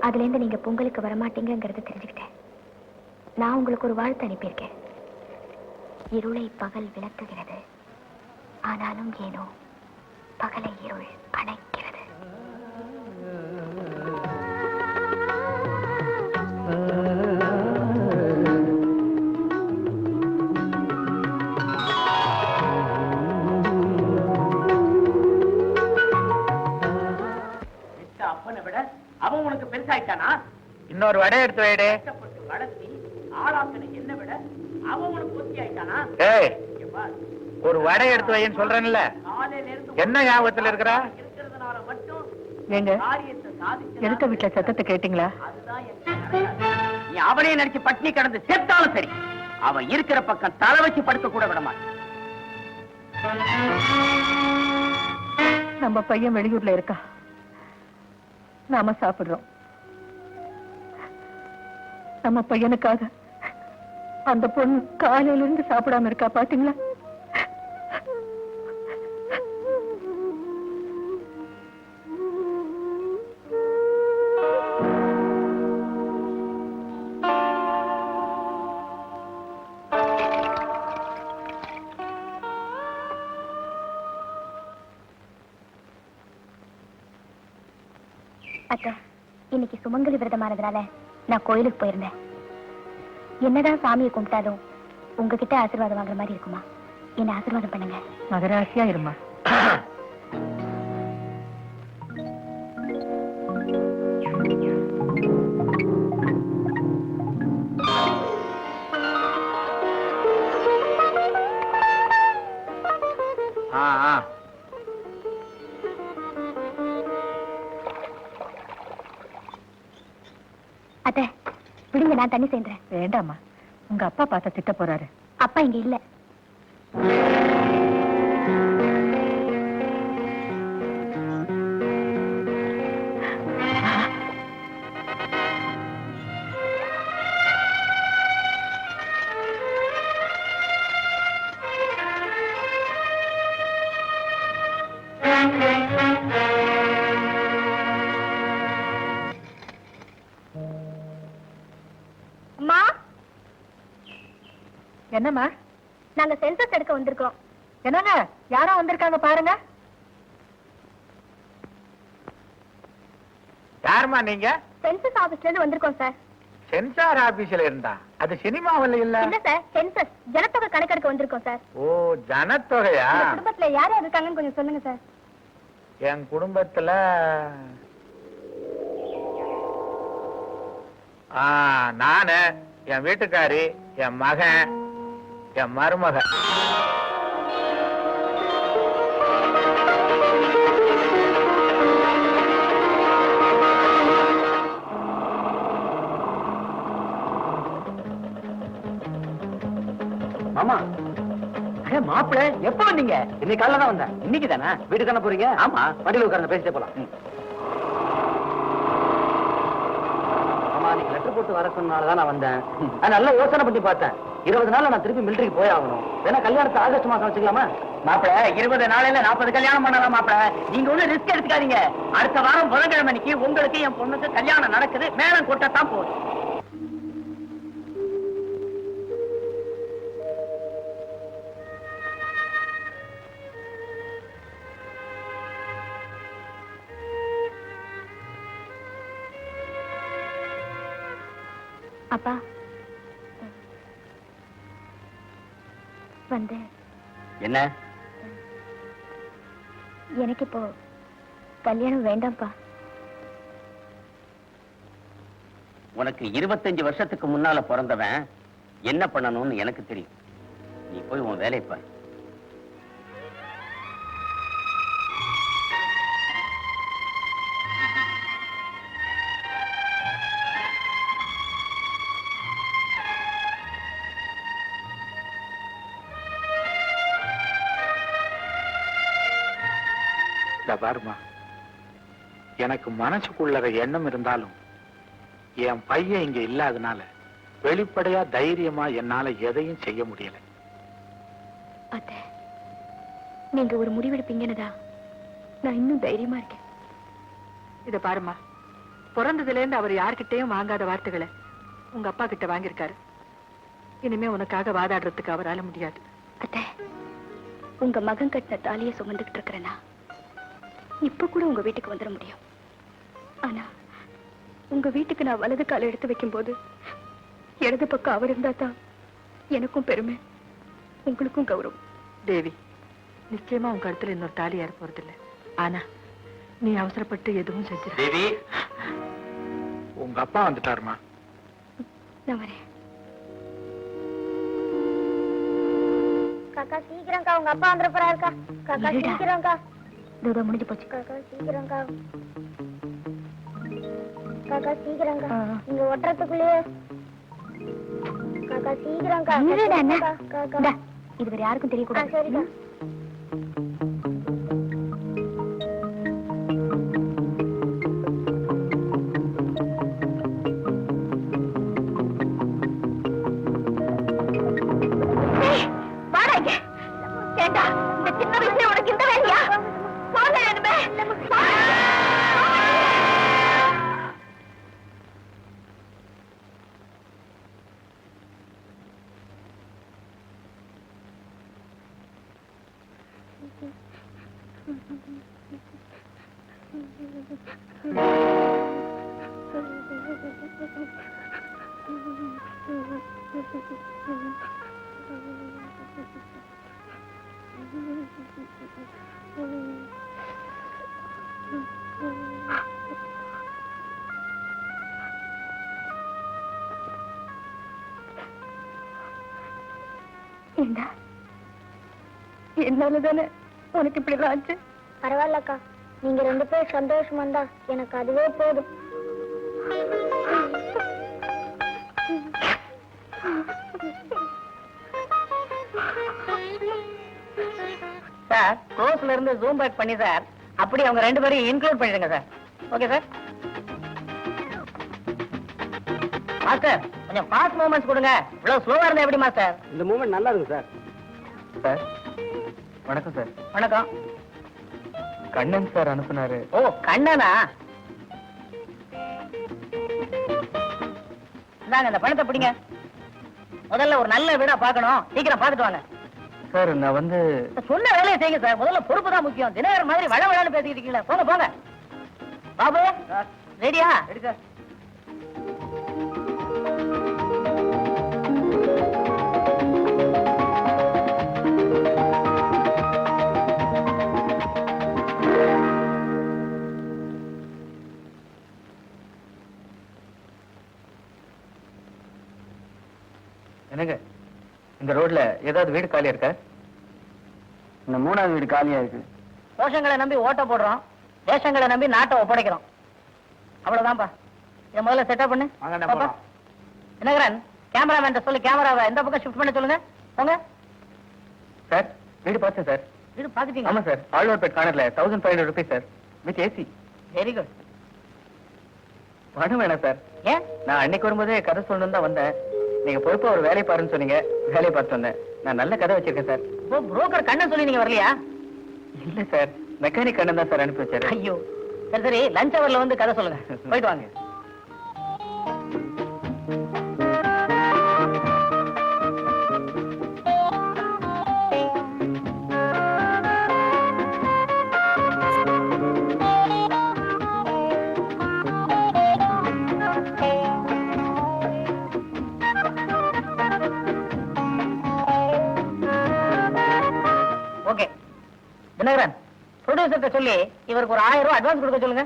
அதுல இருந்து நீங்க பொங்கலுக்கு வரமாட்டீங்கிறத தெரிஞ்சுக்கிட்டேன். நான் உங்களுக்கு ஒரு வாழ்த்து அனுப்பியிருக்கேன். இருளை பகல் விளக்குகிறது, ஆனாலும் ஏனோ பகலை இருள் அணைக்கிறது. அப்பனை விட அவன் உனக்கு பெருசாயிட்டானா? இன்னொரு வடை எடுத்து வைடு. வளர்த்தி ஆளாக்கனை என்ன விட அவன் உனக்கு பொத்தி ஆயிட்டானா? ஏய், ஒரு வடை எடுத்து வைன்னு சொல்றேன்ல, என்ன ஞாபகத்துல இருக்கிறா? இருக்கிறதுனால மட்டும் எங்க காரியத்தை சாதிச்சு எடுத்த வீட்டுல சத்தத்தை கேட்டீங்களா? நீ அவனையே நினைச்சு பட்னி கிடந்து செத்தாலும் சரி, அவன் இருக்கிற பக்கம் தலை வச்சு படுக்க கூட விட மாட்டான். நம்ம பையன் வெளியூர்ல இருக்கா, நாம சாப்பிடுறோம். நம்ம பையனுக்காக அந்த பொண்ணு காலையில இருந்து சாப்பிடாம இருக்கா, பாத்தீங்களா? அக்கா, இன்னைக்கு சுமங்கலி விரதமானதுனால நான் கோயிலுக்கு போயிருந்தேன். என்னதான் சாமியை கும்பிட்டாலும் உங்ககிட்ட ஆசீர்வாதம் வாங்குற மாதிரி இருக்குமா? என்ன ஆசீர்வாதம் பண்ணுங்க. மகராசியா இருமா. அத்தை, விடுங்க, நான் தண்ணி சேர்ந்துறேன். வேண்டாமா, உங்க அப்பா பார்த்தா திட்ட போறாரு. அப்பா இங்க இல்ல. அம்மா, என்னம்மா? நாங்க சென்சஸ் எடுக்க வந்திருக்கோம். என்னங்க, யாரோ வந்திருக்காங்க பாருங்க. யாருமா நீங்க? சென்சஸ் ஆபீஸ்ல இருந்து வந்திருக்கோம் சார். சென்சார் ஆபீஸ்ல இருந்தா? அது சினிமாவில் இல்ல. இல்ல சார், சென்சஸ் ஜனத்தொகை கணக்கெடுக்க வந்திருக்கோம் சார். ஓ, ஜனத்தொகையா? உங்க குடும்பத்துல யார் யார் இருக்காங்கன்னு கொஞ்சம் சொல்லுங்க சார். என் குடும்பத்துல நானு, என் வீட்டுக்காரி, என் மகன், என் மருமக. மாமா, மாப்பிள்ள எப்ப வந்தீங்க? இன்னைக்கு காலைல தான் வந்தேன். இன்னைக்கு தானே வீட்டுக்கு தானே போறீங்க? ஆமா, வண்டியில உட்கார்ந்து பேசிட்டே போலாம். ஆமா, நீங்க லெட்டர் போட்டு வர சொன்னாலதான் நான் வந்தேன். நல்லா யோசனை பண்ணி பார்த்தேன். 20 நாள்ல நான் திருப்பி மிலிட்டரிக்கு போய் ஆகணும். வேணா கல்யாணத்தை ஆகஸ்ட் மாசம் வச்சுக்கலாமா? மாப்பிள்ள 20 நாளையில 40 கல்யாணம் பண்ணலாம். மாப்பிள்ள நீங்க ஒண்ணு ரிஸ்க் எடுத்துக்காதீங்க. அடுத்த வாரம் புதன்கிழமை அன்னைக்கு உங்களுக்கு என் பொண்ணுக்கு கல்யாணம் நடக்குது. மேலும் கொட்டத்தான் போகுது. அப்பா வந்து என்ன? எனக்கு இப்போ கல்யாணம் வேண்டாம்ப்பா. உனக்கு 25 வருஷத்துக்கு முன்னால பிறந்தவன் என்ன பண்ணணும்னு எனக்கு தெரியும். நீ போய் உன் வேலையை பாரு. பாருமா, எனக்கு மனசுக்குள்ள எண்ணம் இருந்தாலும் என் பையன் இங்க இல்லாதனால வெளிப்படையா தைரியமா என்னால எதையும் செய்ய முடியல. அத்தை, நீங்க ஒரு முடிவெடுப்பீங்கன்னதா நான் இன்னும் தைரியமா இருக்கேன். இத பாருமா, பிறந்ததுல இருந்து அவர் யார்கிட்டயும் வாங்காத வார்த்தைகளை உங்க அப்பா கிட்ட வாங்கியிருக்காரு. இனிமே உனக்காக வாதாடுறதுக்கு அவரால முடியாது. அத்தை, உங்க மகன் கட்டின தாலியை சுமந்துகிட்டு இருக்கிறேன்னா இப்ப கூட உங்க வீட்டுக்கு வந்துட முடியும். ஆனா உங்க வீட்டுக்கு நான் வலது காலை எடுத்து வைக்கும் போது இடது பக்கம் அவர் இருந்தா தான் எனக்கும் பெருமை, உங்களுக்கும் கௌரவம். தேவி, நிச்சயமா உங்க கழுத்துல இன்னொரு தாலி ஏற போறதில்ல. ஆனா நீ அவசரப்பட்டு எதுவும் செஞ்சிரு. தேவி, உங்க அப்பா வந்துட்டாருமா. நான் வரேன். காக்கா சீக்கிரம்க்கா, உங்க அப்பா வந்துட போறாருக்கா. காக்கா இருடா. சீக்கிரம்க்கா. இதோ முடிஞ்சு போச்சு. காக்கா சீக்கிரம்க்கா. காக்கா சீக்கிரம்க்கா. ஆ. நீங்க ஒட்டுறதுக்குள்ளேயே காக்கா சீக்கிரம்க்கா. இருடா அண்ணா. காக்கா. இந்தா, இது வேற யாருக்கும் ஆ, தெரியக்கூடாது. சரிக்கா. ஏய், வாடா இங்க. ஏண்டா, இந்த சின்ன வயசுல உனக்கு இந்த வேலையா? போங்க இனிமே. ஏண்டா, என்னாலதானே உனக்கு இப்படி ஆச்சு? பரவாயில்லக்கா, நீங்க 2 பேரும் சந்தோஷமா இருந்தா எனக்கு அதுவே போதும். சார், க்ளோஸ்ல இருந்து ஜூம் பேக் பண்ணி சார் அப்படி அவங்க 2 பேரையும் இன்க்ளூட் பண்ணிடுங்க சார். Okay sir. மாஸ்டர், கொஞ்சம் ஃபாஸ்ட் மூவ்மெண்ட்ஸ் கொடுங்க. இவ்வளவு ஸ்லோவா இருந்தா எப்படி மாஸ்டர்? இந்த மூமெண்ட் நல்லா இருக்கு சார். சார் வணக்கம் சார். வணக்கம். கண்ணன் சார் அனுப்புனாரு. ஓ, கண்ணனா? இந்தாங்க, இந்த பணத்தை பிடிங்க. முதல்ல ஒரு நல்ல வீடா பார்க்கணும். சீக்கிரம் பார்த்துட்டு வாங்க. சார் நான் வந்து சொன்ன வேலையை செய்யுங்க சார். முதல்ல பொறுப்பு தான் முக்கியம். தினகரன் மாதிரி வள வளன்னு பேசிக்கிட்டு இருக்கீங்களா? போங்க போங்க. பாபு, ரெடியா? Ready sir. என்னங்க, இந்த ரோட்ல ஏதாவது வீடு காலியா இருக்கா? இந்த 3வது வீடு காலியா இருக்கு. கோஷங்களை நம்பி ஓட்ட போடுறோம், தேசங்களை நம்பி நாட்டை ஒப்படைக்கிறோம். அவ்வளவுதான்ப்பா. இதை முதல்ல செட்டப் பண்ணு. வாங்கண்ணா, பாப்பா. போலாம். தினகரன், கேமராமேன் சொல்லி கேமராவை இந்த பக்கம் ஷிஃப்ட் பண்ண சொல்லுங்க. போங்க. சார் வீடு பார்த்தேன் சார். வீடு பாத்துட்டீங்க? ஆமா சார், ஆழ்வார்பேட் கார்னர்ல 1500 rupees sir, with AC. Very good. பணம் வேணாம் சார். ஏன்? நான் அன்னைக்கு வரும்போதே கதை சொல்லணும் தான் வந்தேன். நீங்க பொறுப்பா ஒரு வேலையை பாருன்னு சொன்னீங்க, வேலையை பார்த்து வந்தேன். நான் நல்ல கதை வச்சிருக்கேன் சார். இப்போ புரோக்கர் கண்ணன் சொல்லி நீங்க வரலையா? இல்ல சார், மெக்கானிக் கண்ணன் தான் சார் அனுப்பி வச்சாரு. ஐயோ, சரி சரி, லஞ்ச் அவர்ல வந்து கதை சொல்லுங்க. போயிட்டு வாங்க. ஓகே, தினகரன், ப்ரொடியூசர்கிட்ட சொல்லி இவருக்கு ஒரு 1000 ரூபாய் அட்வான்ஸ் கொடுக்க சொல்லுங்க.